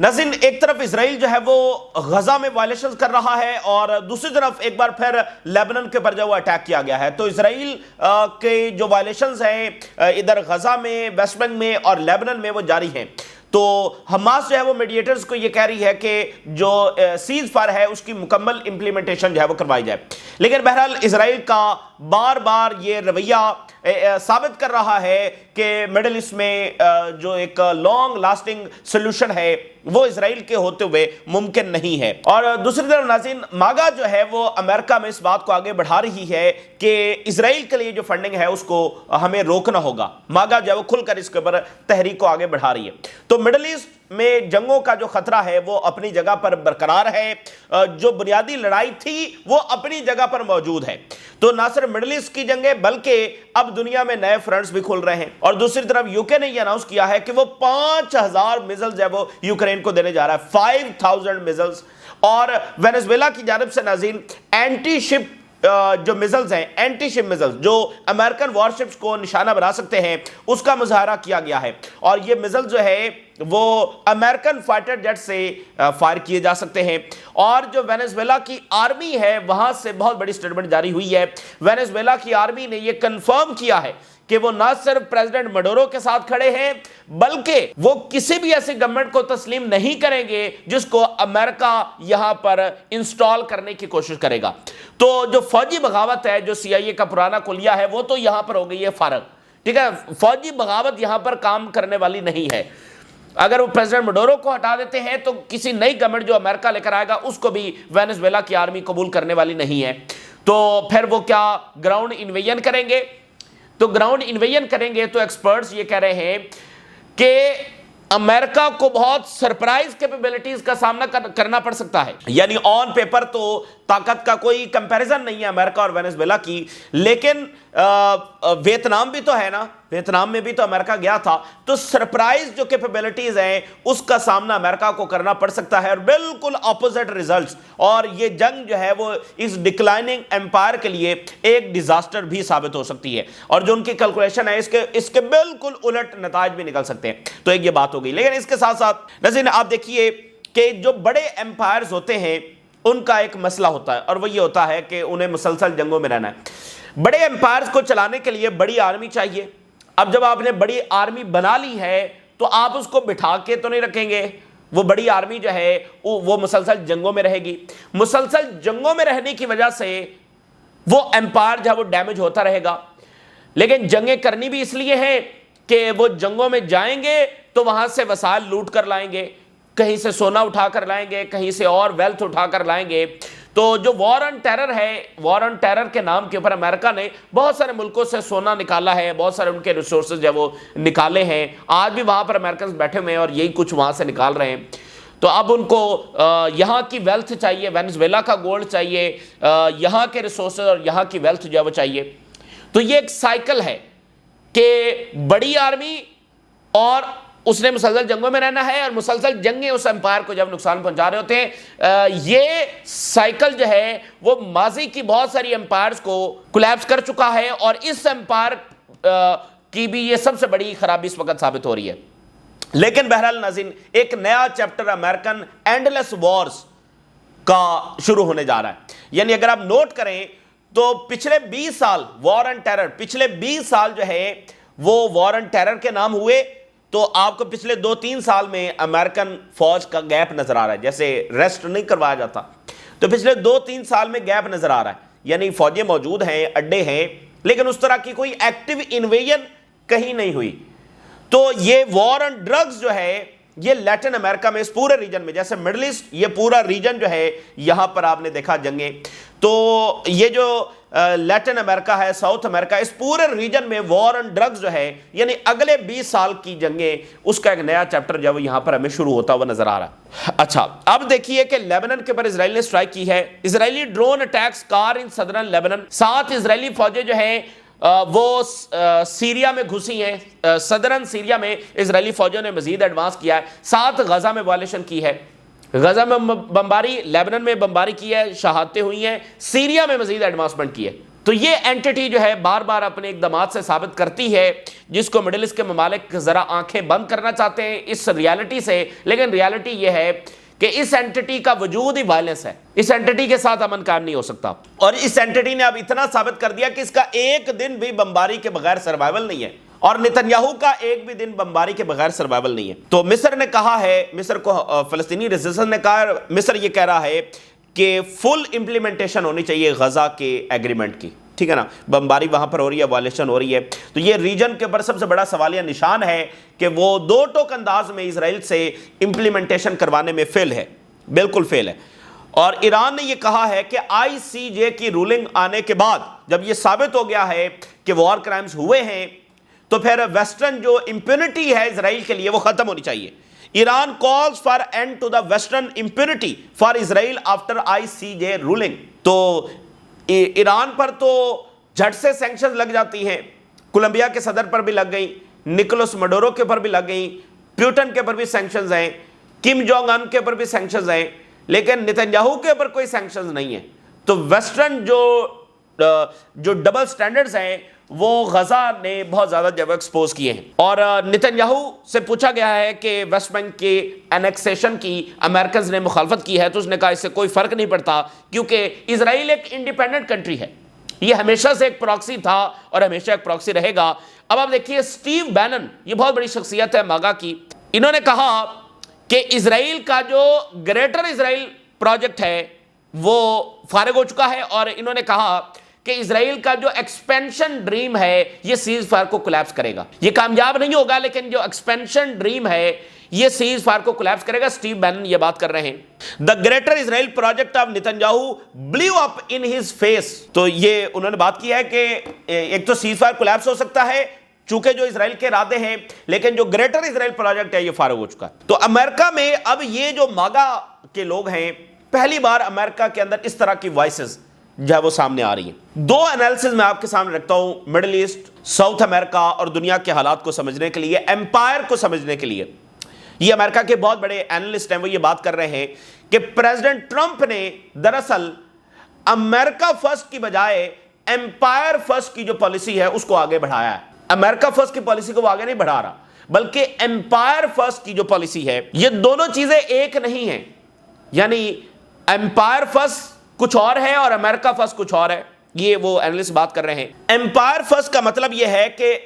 ناظرین، ایک طرف اسرائیل جو ہے وہ غزہ میں وائلیشنز کر رہا ہے اور دوسری طرف ایک بار پھر لیبنان کے پر جو وہ اٹیک کیا گیا ہے. تو اسرائیل کے جو وائلیشنز ہیں ادھر غزہ میں، ویسٹ بینک میں اور لیبنان میں وہ جاری ہیں. تو حماس جو ہے وہ میڈیٹرز کو یہ کہہ رہی ہے کہ جو سیز فائر ہے اس کی مکمل امپلیمنٹیشن جو ہے وہ کروائی جائے. لیکن بہرحال اسرائیل کا بار بار یہ رویہ ثابت کر رہا ہے کہ مڈل ایسٹ میں جو ایک لانگ لاسٹنگ سلوشن ہے وہ اسرائیل کے ہوتے ہوئے ممکن نہیں ہے. اور دوسری طرف ناظرین، ماگا جو ہے وہ امریکہ میں اس بات کو آگے بڑھا رہی ہے کہ اسرائیل کے لیے جو فنڈنگ ہے اس کو ہمیں روکنا ہوگا. ماگا جو ہے وہ کھل کر اس کے اوپر تحریک کو آگے بڑھا رہی ہے. تو مڈل ایسٹ میں جنگوں کا جو خطرہ ہے وہ اپنی جگہ پر برقرار ہے، جو بنیادی لڑائی تھی وہ اپنی جگہ پر موجود ہے. تو نہ صرف مڈل ایسٹ کی جنگیں بلکہ اب دنیا میں نئے فرنٹس بھی کھل رہے ہیں. اور دوسری طرف یوکے نے یہ اناؤنس کیا ہے کہ وہ 5000 میزلز ہے وہ یوکرین کو دینے جا رہا ہے، 5000 میزلز. اور وینزویلا کی جانب سے ناظرین اینٹی شپ جو میزلز ہیں، اینٹی شپ میزلز جو امریکن وار شپس کو نشانہ بنا سکتے ہیں، اس کا مظاہرہ کیا گیا ہے. اور یہ میزل جو ہے وہ امریکن فائٹر جیٹ سے فائر کیے جا سکتے ہیں. اور جو وینزویلا کی آرمی ہے وہاں سے بہت بڑی سٹیٹمنٹ جاری ہوئی ہے. وینزویلا کی آرمی نے یہ کنفرم کیا ہے کہ وہ نہ صرف پریزیڈنٹ مڈورو کے ساتھ کھڑے ہیں بلکہ وہ کسی بھی ایسی گورنمنٹ کو تسلیم نہیں کریں گے جس کو امریکہ یہاں پر انسٹال کرنے کی کوشش کرے گا. تو جو فوجی بغاوت ہے، جو سی آئی اے کا پرانا کلیہ ہے، وہ تو یہاں پر ہو گئی ہے فارغ. ٹھیک ہے، فوجی بغاوت یہاں پر کام کرنے والی نہیں ہے. اگر وہ پریزیڈنٹ مڈورو کو ہٹا دیتے ہیں تو کسی نئی گورنمنٹ جو امریکہ لے کر آئے گا اس کو بھی وینزویلا کی آرمی قبول کرنے والی نہیں ہے. تو پھر وہ کیا گراؤنڈ انویژن کریں گے؟ تو گراؤنڈ انویژن کریں گے تو ایکسپرٹس یہ کہہ رہے ہیں کہ امریکہ کو بہت سرپرائز کیپیبلٹیز کا سامنا کرنا پڑ سکتا ہے. یعنی آن پیپر تو طاقت کا کوئی کمپیریزن نہیں ہے امریکہ اور وینزویلا کی، لیکن ویتنام بھی تو ہے نا، ویتنام میں بھی تو امریکہ گیا تھا. تو سرپرائز جو کیپیبلٹیز ہیں اس کا سامنا امریکہ کو کرنا پڑ سکتا ہے اور بالکل اپوزٹ ریزلٹس. اور یہ جنگ جو ہے وہ اس ڈکلائننگ امپائر کے لیے ایک ڈیزاسٹر بھی ثابت ہو سکتی ہے. اور جو ان کی کیلکولیشن ہے اس کے بالکل الٹ نتائج بھی نکل سکتے ہیں. تو ایک یہ بات ہو گئی. لیکن اس کے ساتھ ساتھ ناظرین آپ دیکھیے کہ جو بڑے امپائرز ہوتے ہیں ان کا ایک مسئلہ ہوتا ہے اور وہ یہ ہوتا ہے کہ انہیں مسلسل جنگوں میں رہنا ہے. بڑے امپائرز کو چلانے کے لیے بڑی آرمی چاہیے. اب جب آپ نے بڑی آرمی بنا لی ہے تو آپ اس کو بٹھا کے تو نہیں رکھیں گے. وہ بڑی آرمی جو ہے وہ مسلسل جنگوں میں رہے گی. مسلسل جنگوں میں رہنے کی وجہ سے وہ امپائر جو ہے وہ ڈیمیج ہوتا رہے گا. لیکن جنگیں کرنی بھی اس لیے ہیں کہ وہ جنگوں میں جائیں گے تو وہاں سے وسائل لوٹ کر لائیں گے، کہیں سے سونا اٹھا کر لائیں گے، کہیں سے اور ویلتھ اٹھا کر لائیں گے. تو جو وار آن ٹیرر ہے، وار آن ٹیرر کے نام کے اوپر امریکہ نے بہت سارے ملکوں سے سونا نکالا ہے، بہت سارے ان کے ریسورسز جو وہ نکالے ہیں. آج بھی وہاں پر امریکنز بیٹھے ہوئے ہیں اور یہی کچھ وہاں سے نکال رہے ہیں. تو اب ان کو یہاں کی ویلتھ چاہیے، وینزویلا کا گولڈ چاہیے، یہاں کے ریسورسز اور یہاں کی ویلتھ جو ہے وہ چاہیے. تو یہ ایک سائیکل ہے کہ بڑی آرمی اور اس نے مسلسل جنگوں میں رہنا ہے اور مسلسل جنگیں اس امپائر کو جب نقصان پہنچا رہے ہوتے ہیں. یہ سائیکل جو ہے وہ ماضی کی بہت ساری امپائرز کو کولیپس کر چکا ہے اور اس امپائر کی بھی یہ سب سے بڑی خرابی اس وقت ثابت ہو رہی ہے. لیکن بہرحال ناظرین ایک نیا چیپٹر امریکن اینڈلیس وارز کا شروع ہونے جا رہا ہے. یعنی اگر آپ نوٹ کریں تو پچھلے 20 سال وار آن ٹیرر، پچھلے 20 سال جو ہے وہ وار آن ٹیرر کے نام ہوئے. تو آپ کو پچھلے 2-3 سال میں امریکن فوج کا گیپ نظر آ رہا ہے. جیسے ریسٹ نہیں کروایا جاتا تو پچھلے 2-3 سال میں گیپ نظر آ رہا ہے. یعنی فوجیں موجود ہیں، اڈے ہیں، لیکن اس طرح کی کوئی ایکٹیو انویژن کہیں نہیں ہوئی. تو یہ وار آن ڈرگز جو ہے یہ لیٹن امریکہ میں اس پورے ریجن میں، جیسے مڈل ایسٹ یہ پورا ریجن جو ہے یہاں پر آپ نے دیکھا جنگیں. تو یہ جو لیٹن امریکہ ہے، ساؤتھ امریکہ، اس پورے ریجن میں وار آن ڈرگز جو ہے یعنی اگلے 20 سال کی جنگیں اس کا ایک نیا چیپٹر جو ہے یہاں پر ہمیں شروع ہوتا ہوا نظر آ رہا ہے. اچھا اب دیکھیے کہ لیبنن کے پر اسرائیل نے سٹرائک کی ہے. اسرائیلی ڈرون اٹیکس کار ان صدرن لیبنن. 7 اسرائیلی فوجیں جو ہیں وہ سیریا میں گھسی ہیں. صدرن سیریا میں اسرائیلی فوجوں نے مزید ایڈوانس کیا ہے. 7 غزہ میں وائلیشن کی ہے. غزہ میں بمباری، لیبنن میں بمباری کی ہے، شہادتیں ہوئی ہیں. سیریا میں مزید ایڈوانسمنٹ کی ہے. تو یہ اینٹی جو ہے بار بار اپنے اقدامات سے ثابت کرتی ہے، جس کو مڈل ایسٹ کے ممالک ذرا آنکھیں بند کرنا چاہتے ہیں اس ریالٹی سے، لیکن ریالٹی یہ ہے کہ اس اینٹی کا وجود ہی وائلنس ہے، اس اینٹی کے ساتھ امن قائم نہیں ہو سکتا، اور اس اینٹی نے اب اتنا ثابت کر دیا کہ اس کا ایک دن بھی بمباری کے بغیر سروائیول نہیں ہے، اور نتنیاہو کا ایک بھی دن بمباری کے بغیر سروائیول نہیں ہے۔ تو مصر نے کہا ہے، مصر کو فلسطینی ریزسٹنس نے کہا، مصر یہ کہہ رہا ہے کہ فل امپلیمنٹیشن ہونی چاہیے غزہ کے ایگریمنٹ کی، ٹھیک ہے نا، بمباری وہاں پر ہو رہی ہے، وائلیشن ہو رہی ہے، تو یہ ریجن کے اوپر سب سے بڑا سوالیہ نشان ہے کہ وہ دو ٹوک انداز میں اسرائیل سے امپلیمنٹیشن کروانے میں فیل ہے، بالکل فیل ہے۔ اور ایران نے یہ کہا ہے کہ آئی سی جے کی رولنگ آنے کے بعد جب یہ ثابت ہو گیا ہے کہ وار کرائمز ہوئے ہیں تو پھر ویسٹرن جو امپیونٹی ہے اسرائیل کے لیے وہ ختم ہونی چاہیے۔ Iran calls for end to the western impunity for Israel after ICJ ruling۔ تو ایران پر تو جھٹ سے سینکشنز لگ جاتی ہیں، کولمبیا کے صدر پر بھی لگ گئیں، نکولس مڈورو کے پر بھی لگ گئیں، پیوٹن کے پر بھی سینکشنز ہیں، کم جونگ ان کے پر بھی سینکشنز ہیں، لیکن نتنیاہو کے پر کوئی سینکشنز نہیں ہیں۔ تو ویسٹرن جو ڈبل سٹینڈرڈز ہیں وہ غزہ نے بہت زیادہ جب ایکسپوز کیے ہیں، اور نتنیاہو سے پوچھا گیا ہے کہ ویسٹ بینک کے انیکسیشن کی امریکنز نے مخالفت کی ہے، تو اس نے کہا اس سے کوئی فرق نہیں پڑتا کیونکہ اسرائیل ایک انڈیپینڈنٹ کنٹری ہے، یہ ہمیشہ سے ایک پراکسی تھا اور ہمیشہ ایک پراکسی رہے گا۔ اب آپ دیکھیے سٹیو بینن، یہ بہت بڑی شخصیت ہے ماگا کی، انہوں نے کہا کہ اسرائیل کا جو گریٹر اسرائیل پروجیکٹ ہے وہ فارغ ہو چکا ہے، اور انہوں نے کہا کہ اسرائیل کا جو ایکسپینشن ڈریم ہے یہ سیز فائر کو کولیپس کرے گا، یہ کامیاب نہیں ہوگا لیکن جو ایکسپینشن ڈریم ہے یہ سیز فائر کو کولیپس کرے گا۔ سٹیو بینن یہ بات کر رہے ہیں۔ The greater Israel project of Netanyahu blew up in his face۔ تو یہ انہوں نے بات کی ہے کہ ایک تو سیز فائر کولیپس ہو سکتا ہے چونکہ جو اسرائیل کے ارادے ہیں، لیکن جو گریٹر اسرائیل پروجیکٹ ہے یہ فارغ ہو چکا ہے۔ تو امریکہ میں اب یہ جو ماگا کے لوگ ہیں، پہلی بار امریکہ کے اندر اس طرح کی وائسز جو ہے وہ سامنے آ رہی ہیں۔ دو انالیسز میں آپ کے سامنے رکھتا ہوں، مڈل ایسٹ، ساؤتھ امریکہ اور دنیا کے حالات کو سمجھنے کے لیے، ایمپائر کو سمجھنے کے لیے۔ یہ امریکہ کے بہت بڑے اینالسٹ ہیں، وہ یہ بات کر رہے ہیں کہ پریزیڈنٹ ٹرمپ نے دراصل امریکہ فرسٹ کی بجائے ایمپائر فرسٹ کی جو پالیسی ہے اس کو آگے بڑھایا ہے۔ امریکہ فرسٹ کی پالیسی کو وہ آگے نہیں بڑھا رہا بلکہ ایمپائر فرسٹ کی جو پالیسی ہے، یہ دونوں چیزیں ایک نہیں ہیں، یعنی ایمپائر فرسٹ کچھ اور ہے اور امریکہ فرسٹ کچھ اور ہے، یہ وہ اینالسٹ بات کر رہے ہیں۔ ایمپائر فرسٹ کا مطلب یہ ہے کہ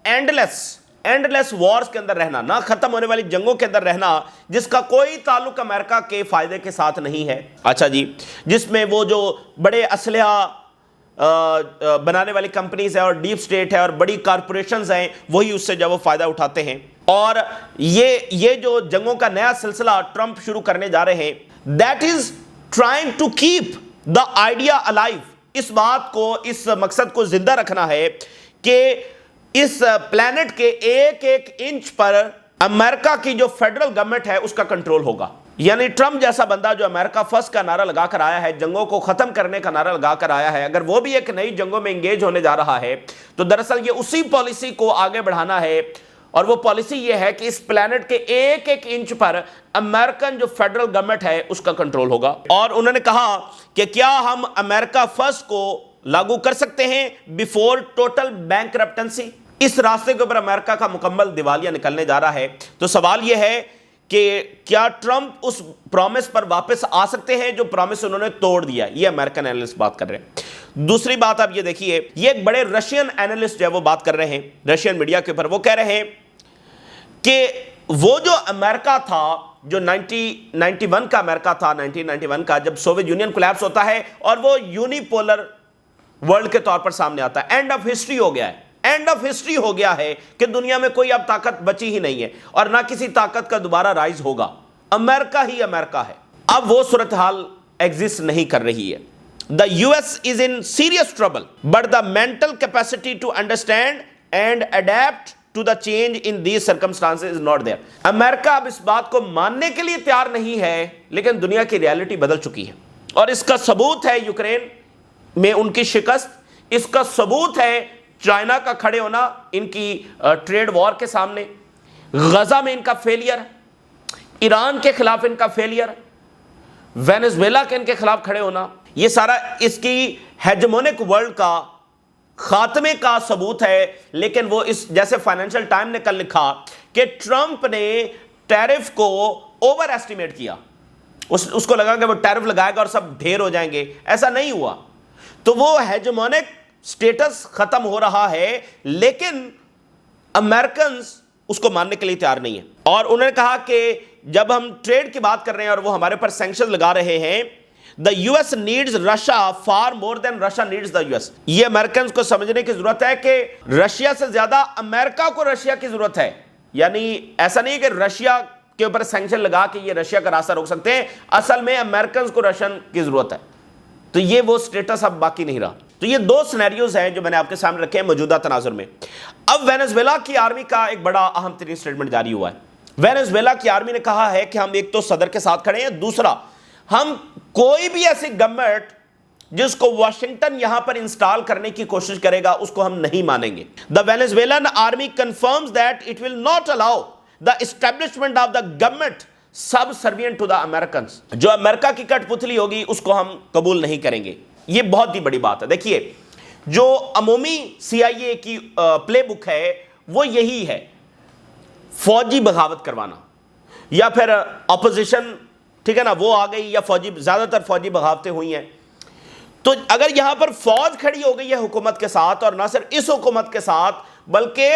اینڈلیس وارز کے اندر رہنا، نہ ختم ہونے والی جنگوں کے اندر رہنا، جس کا کوئی تعلق امریکہ کے فائدے کے ساتھ نہیں ہے، اچھا جی، جس میں وہ جو بڑے اسلحہ بنانے والی کمپنیز ہیں اور ڈیپ سٹیٹ ہے اور بڑی کارپوریشنز ہیں وہی اس سے جب وہ فائدہ اٹھاتے ہیں، اور یہ جو جنگوں کا نیا سلسلہ ٹرمپ شروع کرنے جا رہے ہیں، that is trying to keep the idea alive، اس بات کو، اس مقصد کو زندہ رکھنا ہے کہ اس پلانٹ کے ایک ایک انچ پر امریکہ کی جو فیڈرل گورنمنٹ ہے اس کا کنٹرول ہوگا۔ یعنی ٹرمپ جیسا بندہ جو امریکہ فرسٹ کا نعرہ لگا کر آیا ہے، جنگوں کو ختم کرنے کا نعرہ لگا کر آیا ہے، اگر وہ بھی ایک نئی جنگوں میں انگیج ہونے جا رہا ہے تو دراصل یہ اسی پالیسی کو آگے بڑھانا ہے، اور وہ پالیسی یہ ہے کہ اس پلانٹ کے ایک ایک انچ پر امریکن جو فیڈرل گورنمنٹ ہے اس کا کنٹرول ہوگا۔ اور انہوں نے کہا کہ کیا ہم امریکہ فرسٹ کو لاگو کر سکتے ہیں بیفور ٹوٹل بینکرپٹنسی؟ اس راستے کے اوپر امریکہ کا مکمل دیوالیہ نکلنے جا رہا ہے۔ تو سوال یہ ہے کہ کیا ٹرمپ اس پرومس پر واپس آ سکتے ہیں جو پرومس انہوں نے توڑ دیا؟ یہ امریکن اینالسٹ بات کر رہے ہیں۔ دوسری بات آپ یہ دیکھیے، یہ ایک بڑے رشین اینالسٹ جو ہے وہ بات کر رہے ہیں رشین میڈیا کے اوپر، وہ کہہ رہے ہیں کہ وہ جو امریکہ تھا، جو 1991 کا امریکہ تھا، 1991 کا، جب سوویت یونین کولیپس ہوتا ہے اور وہ یونی پولر ورلڈ کے طور پر سامنے آتا ہے، اینڈ آف ہسٹری ہو گیا ہے، اینڈ آف ہسٹری ہو گیا ہے کہ دنیا میں کوئی اب طاقت بچی ہی نہیں ہے اور نہ کسی طاقت کا دوبارہ رائز ہوگا، امریکہ ہی امریکہ ہے۔ اب وہ صورتحال ایگزسٹ نہیں کر رہی ہے۔ The US is in serious trouble, but the mental capacity to understand and adapt to the change in these circumstances is not there۔ امریکہ اب اس بات کو ماننے کے لیے تیار نہیں ہے، لیکن دنیا کی ریالٹی بدل چکی ہے، اور اس کا ثبوت ہے یوکرین میں ان کی شکست، اس کا ثبوت ہے چائنا کا کھڑے ہونا ان کی ٹریڈ وار کے سامنے، غزہ میں ان کا فیلئر، ایران کے خلاف ان کا فیلئر، وینزویلا کے ان کے خلاف کھڑے ہونا، یہ سارا اس کی ہیجمونک ورلڈ کا खात्मे का सबूत है, लेकिन वो इस, जैसे फाइनेंशियल टाइम ने कल लिखा कि ट्रंप ने टैरिफ को ओवर एस्टिमेट किया, उसको लगा कि वो टैरिफ लगाएगा और सब ढेर हो जाएंगे, ऐसा नहीं हुआ। तो वो हेजेमोनिक स्टेटस खत्म हो रहा है, लेकिन अमेरिकन उसको मानने के लिए तैयार नहीं है। और उन्होंने कहा कि जब हम ट्रेड की बात कर रहे हैं और वो हमारे पर सैंक्शन लगा रहे हैं, the US needs Russia far more than Russia needs the US. ये अमेरिकन को समझने की जरूरत है कि रशिया से ज्यादा अमेरिका को रशिया की जरूरत है। यानी ऐसा नहीं कि रशिया के ऊपर सैंक्शन लगा के ये रशिया का रास्ता रोक सकते हैं, असल में अमेरिकन को रशियन की जरूरत है। तो ये वो स्टेटस अब बाकी नहीं रहा। तो ये दो सिनेरियोज हैं जो मैंने आपके सामने रखे हैं मौजूदा तनाजुर में। अब वेनेजुएला की आर्मी का एक बड़ा अहम तरीन स्टेटमेंट जारी हुआ है। वेनेजुएला की आर्मी ने कहा है कि हम एक तो सदर के साथ खड़े हैं, दूसरा हम कोई भी ऐसी गवर्नमेंट जिसको वाशिंगटन यहां पर इंस्टॉल करने की कोशिश करेगा उसको हम नहीं मानेंगे। The Venezuelan army confirms that it will not allow the establishment of the government subservient to the Americans. जो अमेरिका की कठपुतली होगी उसको हम कबूल नहीं करेंगे। ये बहुत ही बड़ी बात है। देखिए, जो अमूमी CIA की प्लेबुक है वो यही है, फौजी बगावत करवाना या फिर अपोजिशन, ठीक है ना, वो आ गई या फौजी, ज्यादातर फौजी बगावतें हुई हैं। तो अगर यहां पर फौज खड़ी हो गई है हुकूमत के साथ, और ना सिर्फ इस हुकूमत के साथ बल्कि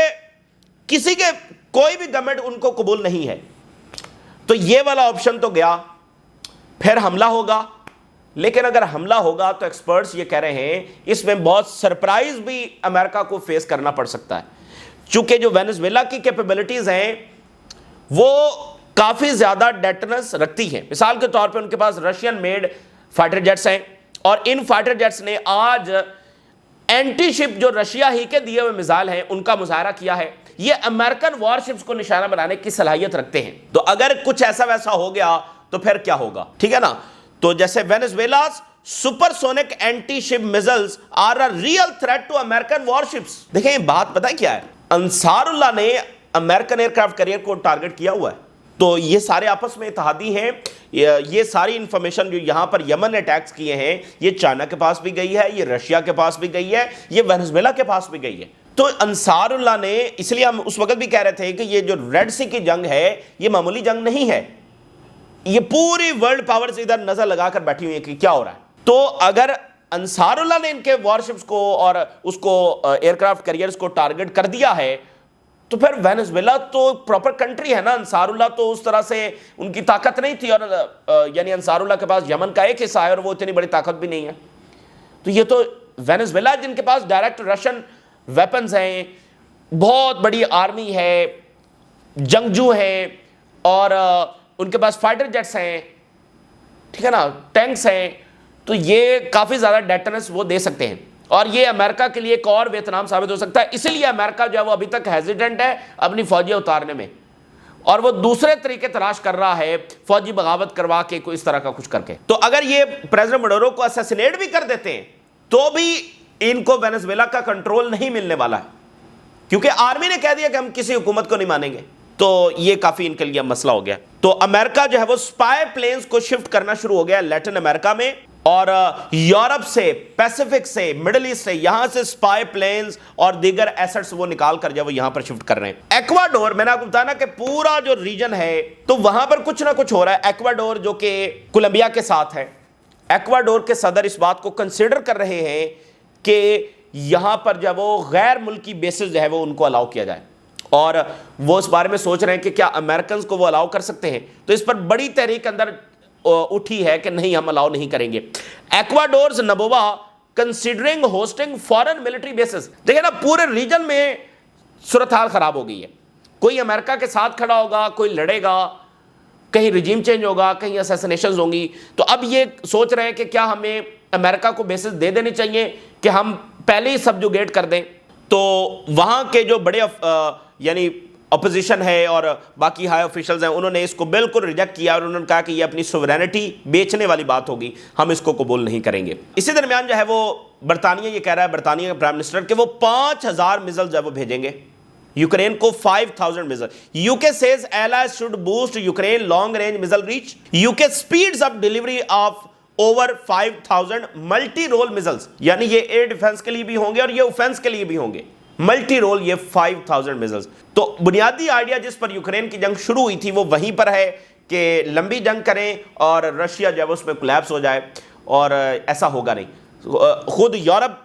किसी के, कोई भी गवर्नमेंट उनको कबूल नहीं है, तो ये वाला ऑप्शन तो गया, फिर हमला होगा। लेकिन अगर हमला होगा तो एक्सपर्ट्स ये कह रहे हैं इसमें बहुत सरप्राइज भी अमेरिका को फेस करना पड़ सकता है, चूंकि जो वेनेजुएला की कैपेबिलिटीज हैं वो काफी ज्यादा डेटनेस रखती हैं। मिसाल के तौर पे उनके पास रशियन मेड फाइटर जेट्स हैं, और इन फाइटर जेट्स ने आज एंटी शिप जो रशिया ही के दिए हुए मिसाइल हैं उनका मुजाहरा किया है। ये अमेरिकन वॉरशिप्स को निशाना बनाने की सलाहियत रखते हैं। तो अगर कुछ ऐसा वैसा हो गया तो फिर क्या होगा, ठीक है ना। तो जैसे Venezuela supersonic anti ship missiles are a real threat to American warships. देखें, ये बात पता है क्या है, अंसारुल्लाह ने अमेरिकन एयरक्राफ्ट कैरियर को टारगेट किया हुआ है। तो ये सारे आपस में इत्तेहादी हैं। ये सारी इंफॉर्मेशन जो यहां पर यमन ने अटैक्स किए हैं, ये चाइना के पास भी गई है, ये रशिया के पास भी गई है, ये वेनेजुएला के पास भी गई है। तो अंसारुल्लाह ने, इसलिए हम उस वक्त भी कह रहे थे कि ये जो रेड सी की जंग है ये मामूली जंग नहीं है, ये पूरी वर्ल्ड पावर्स इधर नजर लगाकर बैठी हुई है कि क्या हो रहा है। तो अगर अंसारुल्लाह ने इनके वॉरशिप्स को और उसको एयरक्राफ्ट कैरियर्स को टारगेट कर दिया है, तो फिर वेनेजुएला तो प्रॉपर कंट्री है ना। अंसारुल्लाह तो उस तरह से उनकी ताकत नहीं थी, और यानी अंसारुल्लाह के पास यमन का एक हिस्सा है और वो इतनी बड़ी ताकत भी नहीं है। तो ये तो वेनेजुएला जिनके पास डायरेक्ट रशियन वेपन्स हैं, बहुत बड़ी आर्मी है, जंगजू हैं, और उनके पास फाइटर जेट्स हैं, ठीक है ना, टैंक्स हैं, तो ये काफ़ी ज़्यादा डेटनेस वो दे सकते हैं। और ये अमेरिका के लिए एक और वियतनाम साबित हो सकता है। इसलिए अमेरिका जो है वो अभी तक हेजिडेंट है अपनी फौजियां उतारने में, और वो दूसरे तरीके तलाश कर रहा है फौजी बगावत करवा के कोई इस तरह का कुछ करके। तो अगर ये प्रेसिडेंट मडूरो को असैसिनेट भी कर देते हैं तो भी इनको वेनेजुएला का कंट्रोल नहीं मिलने वाला है, क्योंकि आर्मी ने कह दिया कि हम किसी हुकूमत को नहीं मानेंगे। तो ये काफी इनके लिए मसला हो गया। तो अमेरिका जो है वो स्पाई प्लेन्स को शिफ्ट करना शुरू हो गया लैटिन अमेरिका में, और यूरोप से, पैसिफिक से, मिडिल ईस्ट से, यहां से स्पाई प्लेन्स और दीगर एसेट्स वो निकाल कर जो वो यहां पर शिफ्ट कर रहे हैं। एक्वाडोर, मैंने आपको बताया ना कि पूरा जो रीजन है तो वहां पर कुछ ना कुछ हो रहा है। एक्वाडोर जो कि कोलंबिया के साथ है, एक्वाडोर के सदर इस बात को कंसिडर कर रहे हैं कि यहां पर जब वो गैर मुल्की बेसिस जो है वो उनको अलाउ किया जाए, और वो इस बारे में सोच रहे हैं कि क्या अमेरिकन को वो अलाउ कर सकते हैं। तो इस पर बड़ी तहरीक अंदर उठी है कि नहीं, हम अलाउ नहीं करेंगे। Ecuador's Noboa considering hosting foreign military bases. देखिए ना, पूरे रीजन में सूरत हाल खराब हो गई है। कोई अमेरिका के साथ खड़ा होगा, कोई लड़ेगा, कहीं रिजीम चेंज होगा, कहीं असैसिनेशंस होंगी। तो अब ये सोच रहे हैं कि क्या हमें अमेरिका को बेसिस दे देनी चाहिए कि हम पहले ही सबजुगेट कर दें। तो वहां के जो बड़े यानी अपोजिशन है और बाकी हाई ऑफिशियल्स हैं, उन्होंने इसको बिल्कुल रिजेक्ट किया और उन्होंने कहा कि ये अपनी सोवरेनिटी बेचने वाली बात होगी, हम इसको कबूल नहीं करेंगे। इसी दरमियान जो है वो बरतानिया ये कह रहा है, बरतानिया के प्राइम मिनिस्टर, कि वो 5000 मिसाइल जो है वो भेजेंगे यूक्रेन को, 5000 missile. UK says allies should boost Ukraine long range missile reach. UK speeds up delivery of over 5000 multi role missiles, यानी ये एयर डिफेंस के लिए भी होंगे और ये ऑफेंस के लिए भी होंगे, मल्टी रोल ये 5000 मिसाइल्स। तो बुनियादी आइडिया जिस पर यूक्रेन की जंग शुरू हुई थी वो वहीं पर है कि लंबी जंग करें और रशिया जो है उसमें कोलैप्स हो जाए, और ऐसा होगा नहीं। खुद यूरोप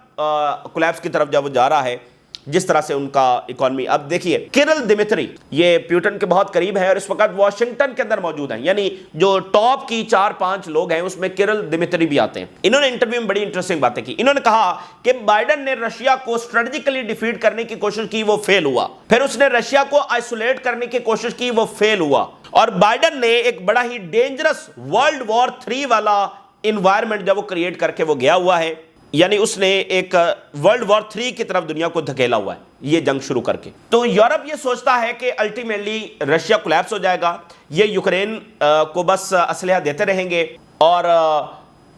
कोलैप्स की तरफ जब वो जा रहा है जिस तरह से उनका इकोनॉमी, अब देखिए किरिल दिमित्री ये प्यूटन के बहुत करीब है और इस वक्त वॉशिंगटन के अंदर मौजूद हैं, यानी जो टॉप की 4-5 लोग हैं उसमें किरिल दिमित्री भी आते हैं। इन्होंने इंटरव्यू में बड़ी इंटरेस्टिंग बातें की। इन्होंने कहा कि बाइडेन ने रशिया को स्ट्रेटेजिकली डिफीट करने की कोशिश की, वो फेल हुआ, फिर उसने रशिया को आइसोलेट करने की कोशिश की, वो फेल हुआ, और बाइडेन ने एक बड़ा ही डेंजरस वर्ल्ड वॉर 3 वाला इन्वायरमेंट जब वो क्रिएट करके वो गया हुआ है, यानी उसने एक वर्ल्ड वॉर 3 की तरफ दुनिया को धकेला हुआ है ये जंग शुरू करके। तो यूरोप ये सोचता है कि अल्टीमेटली रशिया कोलैप्स हो जाएगा, ये यूक्रेन को बस असलहा देते रहेंगे और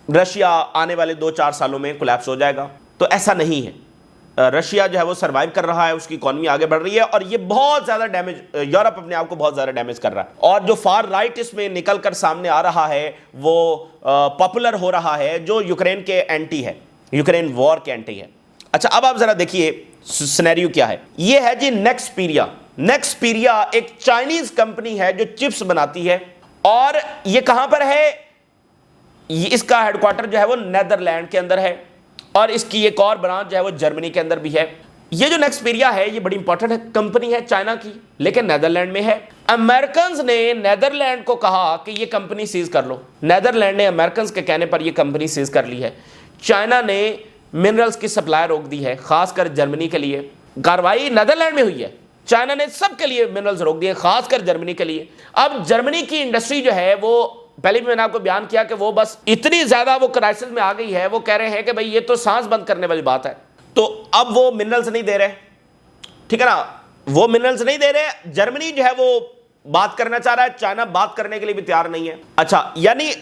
रशिया आने वाले 2-4 सालों में कोलैप्स हो जाएगा। तो ऐसा नहीं है, रशिया जो है वो सर्वाइव कर रहा है, उसकी इकोनॉमी आगे बढ़ रही है और ये बहुत ज्यादा डैमेज, यूरोप अपने आप को बहुत ज्यादा डैमेज कर रहा है। और जो फार राइट इसमें निकल कर सामने आ रहा है वो पॉपुलर हो रहा है, जो यूक्रेन के एंटी है, यूक्रेन वॉर के एंटी है। अच्छा, अब आप जरा देखिए सिनेरियो क्या है। ये है जी नेक्सपीरिया। नेक्सपीरिया एक चाइनीज कंपनी है जो चिप्स बनाती है और ये कहां पर है, इसका हेडक्वार्टर जो है वो नेदरलैंड के अंदर है और इसकी एक और ब्रांच जो है वो जर्मनी के अंदर भी है। ये जो नेक्सपीरिया है ये बड़ी इंपॉर्टेंट कंपनी है चाइना की, लेकिन नेदरलैंड में है। अमेरिकन ने नेदरलैंड को कहा कि ये कंपनी सीज कर लो, नेदरलैंड ने अमेरिकन के कहने पर ये कंपनी सीज कर ली है। चाइना ने मिनरल्स की सप्लाई रोक दी है, खासकर जर्मनी के लिए। कार्रवाई नेदरलैंड में हुई है, चाइना ने सबके लिए मिनरल्स रोक दिए, खासकर जर्मनी के लिए। अब जर्मनी की इंडस्ट्री जो है वो, पहले भी मैंने आपको बयान किया कि वो बस इतनी ज्यादा वो क्राइसिस में आ गई है, वो कह रहे हैं कि भाई ये तो सांस बंद करने वाली बात है। तो अब वो मिनरल्स नहीं दे रहे, ठीक है ना, वो मिनरल्स नहीं दे रहे। जर्मनी जो है वो बात करना चाह रहा है, चाइना बात करने के लिए भी तैयार नहीं है। अच्छा, यानी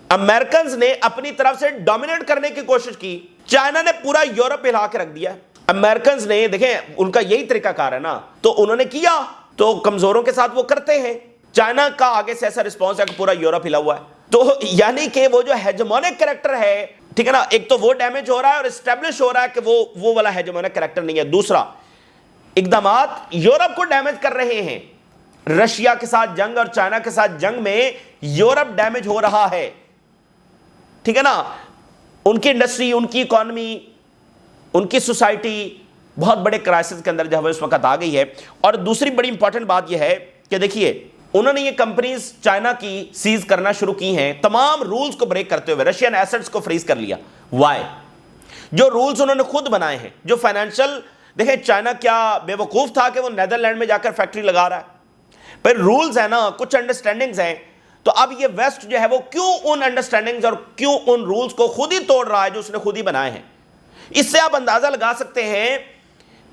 अमेरिकन ने अपनी तरफ से डोमिनेट करने की कोशिश की, चाइना ने पूरा यूरोप हिला के रख दिया। अमेरिकन ने, देखें उनका यही तरीकाकार है ना, तो उन्होंने किया तो कमजोरों के साथ वो करते हैं। चाइना का आगे से ऐसा रिस्पॉन्स है कि पूरा यूरोप हिला हुआ है। तो यानी कि वो जो हेजेमोनिक कैरेक्टर है, ठीक है ना, एक तो वो डैमेज हो रहा है और एस्टेब्लिश हो रहा है कि वो वाला हेजेमोनिक कैरेक्टर नहीं है। दूसरा, इकदामात यूरोप को डैमेज कर रहे हैं। रशिया के साथ जंग और चाइना के साथ जंग में यूरोप डैमेज हो रहा है, ठीक है ना। उनकी इंडस्ट्री, उनकी इकोनॉमी, उनकी सोसाइटी बहुत बड़े क्राइसिस के अंदर जो है इस वक्त आ गई है। और दूसरी बड़ी इंपॉर्टेंट बात यह है कि देखिए उन्होंने ये कंपनीज चाइना की सीज करना शुरू की हैं, तमाम रूल्स को ब्रेक करते हुए रशियन एसेट्स को फ्रीज कर लिया। वाई? जो रूल्स उन्होंने खुद बनाए हैं, जो फाइनेंशियल, देखें चाइना क्या बेवकूफ था कि वो नेदरलैंड में जाकर फैक्ट्री लगा रहा है, पर रूल्स है ना, कुछ अंडरस्टैंडिंग्स हैं। तो अब ये वेस्ट जो है वो क्यों उन अंडरस्टैंडिंग्स और क्यों उन रूल्स को खुद ही तोड़ रहा है जो उसने खुद ही बनाए हैं। इससे आप अंदाजा लगा सकते हैं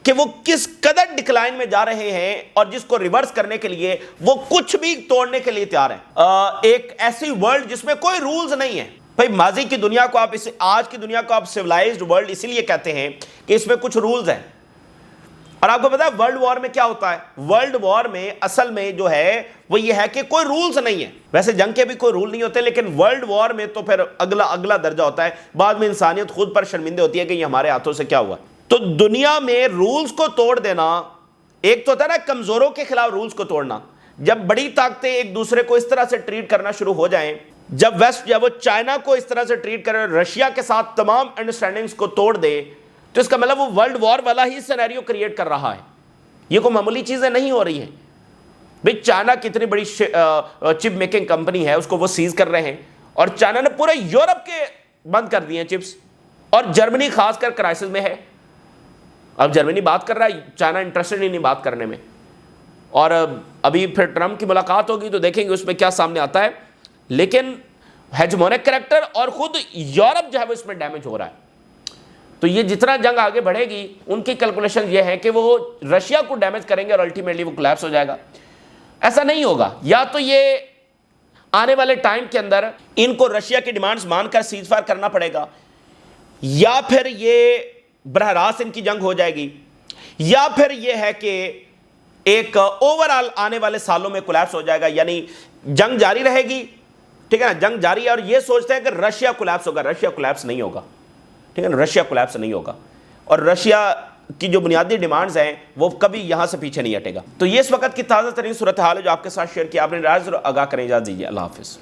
कि वो किस कदर डिक्लाइन में जा रहे हैं और जिसको रिवर्स करने के लिए वो कुछ भी तोड़ने के लिए तैयार है। एक ऐसी वर्ल्ड जिसमें कोई रूल्स नहीं है। भाई माजी की दुनिया को आप इसे, आज की दुनिया को आप सिविलाइज्ड वर्ल्ड इसीलिए कहते हैं कि इसमें कुछ रूल्स हैं। और आपको पता है वर्ल्ड वॉर में क्या होता है? वर्ल्ड वॉर में असल में जो है वो ये है कि कोई रूल्स नहीं है। वैसे जंग के भी कोई रूल नहीं होते, लेकिन वर्ल्ड वॉर में तो फिर अगला दर्जा होता है। बाद में इंसानियत खुद पर शर्मिंदे होती है कि ये हमारे हाथों से क्या हुआ। तो दुनिया में रूल्स को तोड़ देना, एक तो होता है ना कमजोरों के खिलाफ रूल्स को तोड़ना। जब बड़ी ताकतें एक दूसरे को इस तरह से ट्रीट करना शुरू हो जाएं, जब वेस्ट या वो चाइना को इस तरह से ट्रीट करे, रशिया के साथ तमाम अंडरस्टैंडिंग्स को तोड़ दे, तो इसका मतलब वो वर्ल्ड वॉर वाला ही सिनेरियो क्रिएट कर रहा है। ये कोई मामूली चीजें नहीं हो रही हैं। भाई चाइना कितनी बड़ी चिप मेकिंग कंपनी है, उसको वो सीज कर रहे हैं और चाइना ने पूरे यूरोप के बंद कर दिए चिप्स, और जर्मनी खासकर क्राइसिस में है। अब जर्मनी बात कर रहा है, चाइना इंटरेस्टेड ही नहीं बात करने में। और अभी फिर ट्रंप की मुलाकात होगी तो देखेंगे उसमें क्या सामने आता है। लेकिन हेजेमोनिक कैरेक्टर और खुद यूरोप जो है वो इसमें डैमेज हो रहा है। तो ये जितना जंग आगे बढ़ेगी, उनकी कैलकुलेशन ये है कि वो रशिया को डैमेज करेंगे और अल्टीमेटली वो कोलैप्स हो जाएगा। ऐसा नहीं होगा। या तो ये आने वाले टाइम के अंदर इनको रशिया की डिमांड्स मानकर सीजफायर करना पड़ेगा, या फिर ये बरह रास्त इनकी जंग हो जाएगी, या फिर ये है कि एक ओवरऑल आने वाले सालों में कोलैप्स हो जाएगा। यानी जंग जारी रहेगी ٹھیک ہے نا, جنگ جاری ہے اور یہ سوچتے ہیں کہ رشیا کولیپس ہوگا. رشیا کولیپس نہیں ہوگا, ٹھیک ہے نا, رشیا کولیپس نہیں ہوگا, اور رشیا کی جو بنیادی ڈیمانڈز ہیں وہ کبھی یہاں سے پیچھے نہیں ہٹے گا. تو یہ اس وقت کی تازہ ترین صورتحال ہے جو آپ کے ساتھ شیئر کیا. آپ نے رائے ضرور آگاہ کریں. اجازت دیجیے, اللہ حافظ.